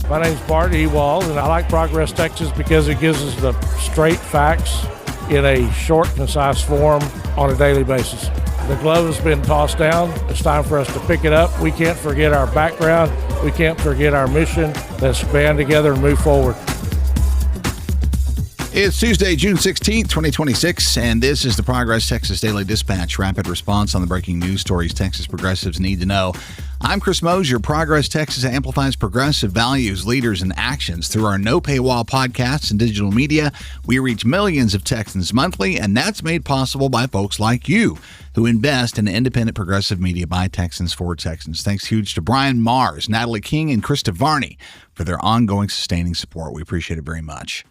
My name's Bart Ewald, and I like Progress Texas because it gives us the straight facts in a short, concise form on a daily basis. The glove has been tossed down. It's time for us to pick it up. We can't forget our background. We can't forget our mission. Let's band together and move forward. It's Tuesday, June 16th, 2026, and this is the Progress Texas Daily Dispatch, rapid response on the breaking news stories Texas progressives need to know. I'm Chris Mosier. Progress Texas amplifies progressive values, leaders, and actions through our no-paywall podcasts and digital media. We reach millions of Texans monthly, and that's made possible by folks like you who invest in independent progressive media by Texans for Texans. Thanks huge to Brian Mars, Natalie King, and Krista Varney for their ongoing sustaining support. We appreciate it very much.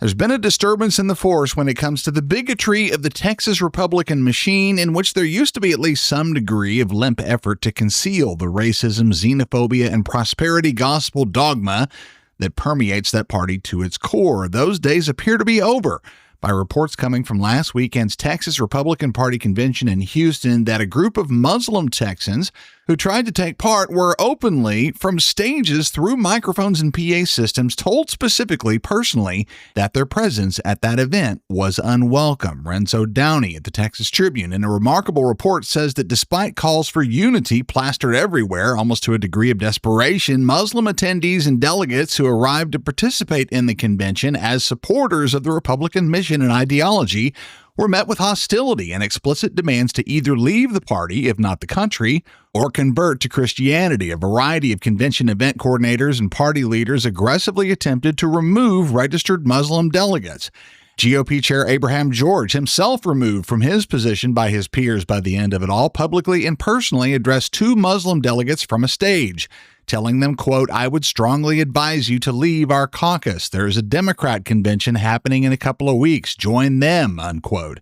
There's been a disturbance in the force when it comes to the bigotry of the Texas Republican machine, in which there used to be at least some degree of limp effort to conceal the racism, xenophobia, and prosperity gospel dogma that permeates that party to its core. Those days appear to be over, by reports coming from last weekend's Texas Republican Party convention in Houston that a group of Muslim Texans who tried to take part were openly, from stages through microphones and PA systems, told specifically, personally, that their presence at that event was unwelcome. Renzo Downey at the Texas Tribune, in a remarkable report, says that despite calls for unity plastered everywhere, almost to a degree of desperation, Muslim attendees and delegates who arrived to participate in the convention as supporters of the Republican mission and ideology were met with hostility and explicit demands to either leave the party, if not the country, or convert to Christianity. A variety of convention event coordinators and party leaders aggressively attempted to remove registered Muslim delegates. GOP Chair Abraham George, himself removed from his position by his peers by the end of it all, publicly and personally addressed two Muslim delegates from a stage, telling them, quote, "I would strongly advise you to leave our caucus. There's a Democrat convention happening in a couple of weeks. Join them," unquote.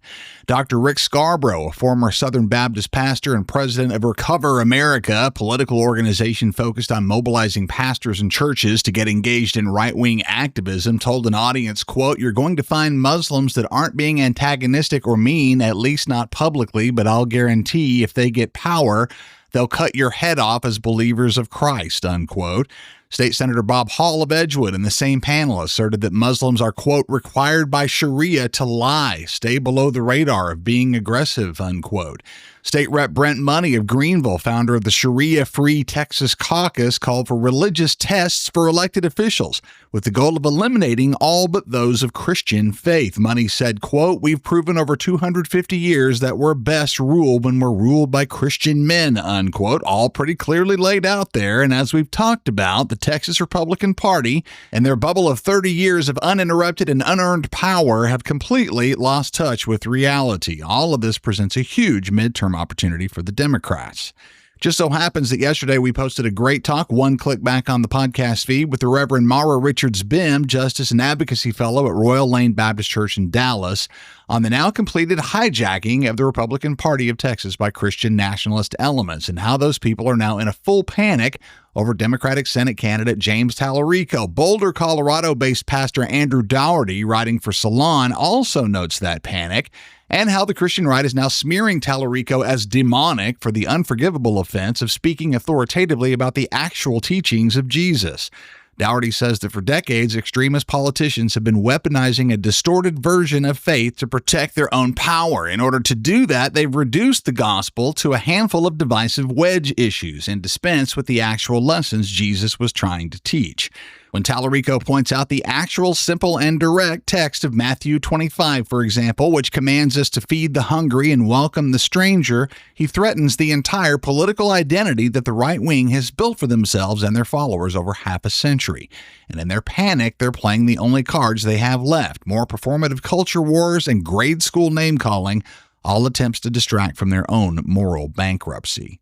Dr. Rick Scarborough, a former Southern Baptist pastor and president of Recover America, a political organization focused on mobilizing pastors and churches to get engaged in right-wing activism, told an audience, quote, "You're going to find Muslims that aren't being antagonistic or mean, at least not publicly, but I'll guarantee if they get power, they'll cut your head off as believers of Christ," unquote. State Senator Bob Hall of Edgewood in the same panel asserted that Muslims are, quote, "required by Sharia to lie, stay below the radar of being aggressive," unquote. State Rep Brent Money of Greenville, founder of the Sharia-Free Texas Caucus, called for religious tests for elected officials with the goal of eliminating all but those of Christian faith. Money said, quote, "We've proven over 250 years that we're best ruled when we're ruled by Christian men," unquote. All pretty clearly laid out there. And as we've talked about, the Texas Republican Party and their bubble of 30 years of uninterrupted and unearned power have completely lost touch with reality. All of this presents a huge midterm opportunity for the Democrats. Just so happens that yesterday we posted a great talk, one click back on the podcast feed, with the Reverend Mara Richards Bim, Justice and Advocacy Fellow at Royal Lane Baptist Church in Dallas, on the now completed hijacking of the Republican Party of Texas by Christian nationalist elements and how those people are now in a full panic over Democratic Senate candidate James Tallarico. Boulder, Colorado-based Pastor Andrew Dougherty, writing for Salon, also notes that panic and how the Christian right is now smearing Tallarico as demonic for the unforgivable offense of speaking authoritatively about the actual teachings of Jesus. Dougherty says that for decades, extremist politicians have been weaponizing a distorted version of faith to protect their own power. In order to do that, they've reduced the gospel to a handful of divisive wedge issues and dispensed with the actual lessons Jesus was trying to teach. When Tallarico points out the actual simple and direct text of Matthew 25, for example, which commands us to feed the hungry and welcome the stranger, he threatens the entire political identity that the right wing has built for themselves and their followers over half a century. And in their panic, they're playing the only cards they have left: more performative culture wars and grade school name-calling, all attempts to distract from their own moral bankruptcy.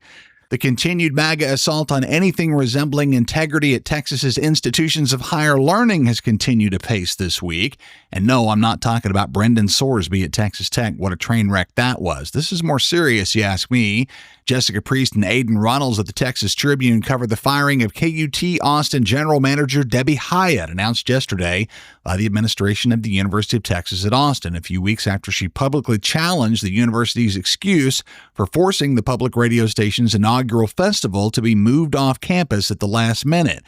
The continued MAGA assault on anything resembling integrity at Texas's institutions of higher learning has continued apace this week. And no, I'm not talking about Brendan Sorsby at Texas Tech. What a train wreck that was. This is more serious, you ask me. Jessica Priest and Aiden Runnels of the Texas Tribune covered the firing of KUT Austin General Manager Debbie Hyatt, announced yesterday by the administration of the University of Texas at Austin, a few weeks after she publicly challenged the university's excuse for forcing the public radio station's inaugural festival to be moved off campus at the last minute.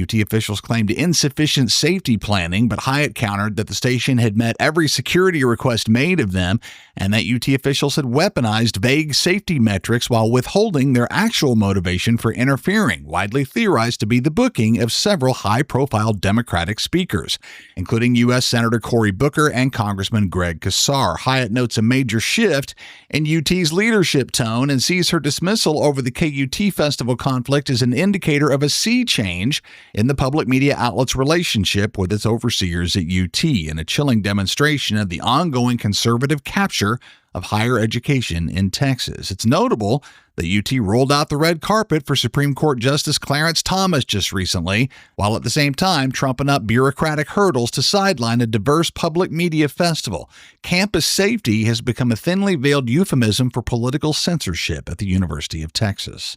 UT officials claimed insufficient safety planning, but Hyatt countered that the station had met every security request made of them and that UT officials had weaponized vague safety metrics while withholding their actual motivation for interfering, widely theorized to be the booking of several high-profile Democratic speakers, including U.S. Senator Cory Booker and Congressman Greg Casar. Hyatt notes a major shift in UT's leadership tone and sees her dismissal over the KUT festival conflict as an indicator of a sea change in the public media outlet's relationship with its overseers at UT, and a chilling demonstration of the ongoing conservative capture of higher education in Texas. It's notable that UT rolled out the red carpet for Supreme Court Justice Clarence Thomas just recently, while at the same time trumping up bureaucratic hurdles to sideline a diverse public media festival. Campus safety has become a thinly veiled euphemism for political censorship at the University of Texas.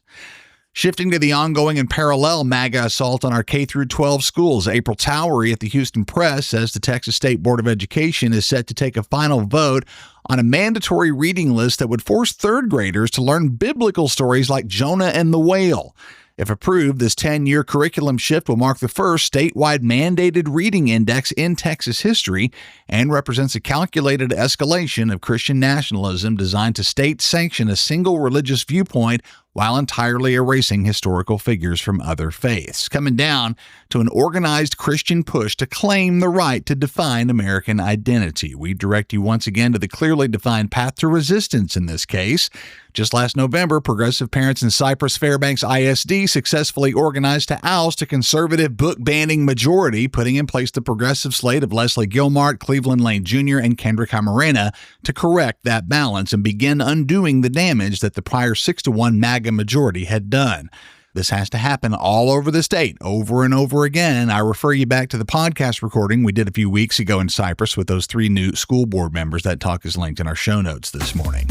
Shifting to the ongoing and parallel MAGA assault on our K-12 schools, April Towery at the Houston Press says the Texas State Board of Education is set to take a final vote on a mandatory reading list that would force third graders to learn biblical stories like Jonah and the whale. If approved, this 10-year curriculum shift will mark the first statewide mandated reading index in Texas history and represents a calculated escalation of Christian nationalism designed to state-sanction a single religious viewpoint while entirely erasing historical figures from other faiths, coming down to an organized Christian push to claim the right to define American identity. We direct you once again to the clearly defined path to resistance in this case. Just last November, progressive parents in Cypress Fairbanks ISD successfully organized to oust a conservative book-banning majority, putting in place the progressive slate of Leslie Gilmart, Cleveland Lane Jr., and Kendrick Camarena to correct that balance and begin undoing the damage that the prior 6-1 MAGA majority had done. This has to happen all over the state, over and over again. I refer you back to the podcast recording we did a few weeks ago in Cypress with those 3 new school board members. That talk is linked in our show notes this morning.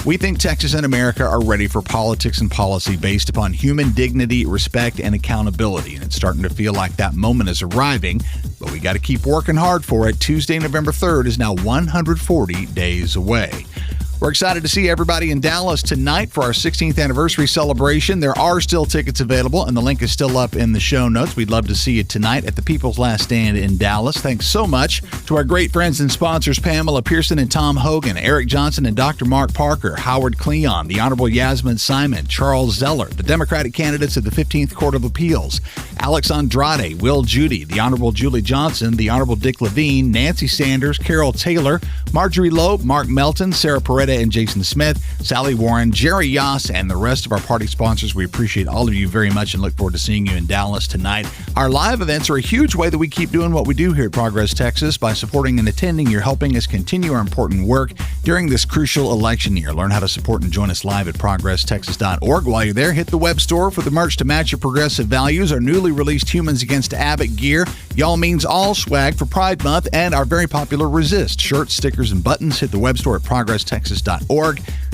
We think Texas and America are ready for politics and policy based upon human dignity, respect, and accountability. And it's starting to feel like that moment is arriving, but we got to keep working hard for it. Tuesday, November 3rd is now 140 days away. We're excited to see everybody in Dallas tonight for our 16th anniversary celebration. There are still tickets available, and the link is still up in the show notes. We'd love to see you tonight at the People's Last Stand in Dallas. Thanks so much to our great friends and sponsors, Pamela Pearson and Tom Hogan, Eric Johnson and Dr. Mark Parker, Howard Cleon, the Honorable Yasmin Simon, Charles Zeller, the Democratic candidates of the 15th Court of Appeals, Alex Andrade, Will Judy, the Honorable Julie Johnson, the Honorable Dick Levine, Nancy Sanders, Carol Taylor, Marjorie Loeb, Mark Melton, Sarah Peretta and Jason Smith, Sally Warren, Jerry Yoss, and the rest of our party sponsors. We appreciate all of you very much and look forward to seeing you in Dallas tonight. Our live events are a huge way that we keep doing what we do here at Progress Texas. By supporting and attending, you're helping us continue our important work during this crucial election year. Learn how to support and join us live at ProgressTexas.org. While you're there, hit the web store for the merch to match your progressive values. Our newly released Humans Against Abbott gear, Y'all Means All swag for Pride Month, and our very popular Resist shirts, stickers, and buttons. Hit the web store at ProgressTexas.org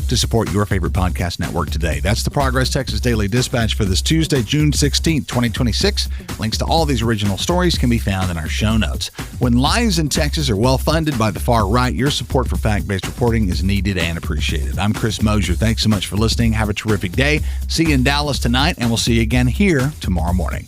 to support your favorite podcast network today. That's the Progress Texas Daily Dispatch for this Tuesday, June 16th, 2026. Links to all these original stories can be found in our show notes. When lies in Texas are well funded by the far right, your support for fact-based reporting is needed and appreciated. I'm Chris Mosier. Thanks so much for listening. Have a terrific day. See you in Dallas tonight, and we'll see you again here tomorrow morning.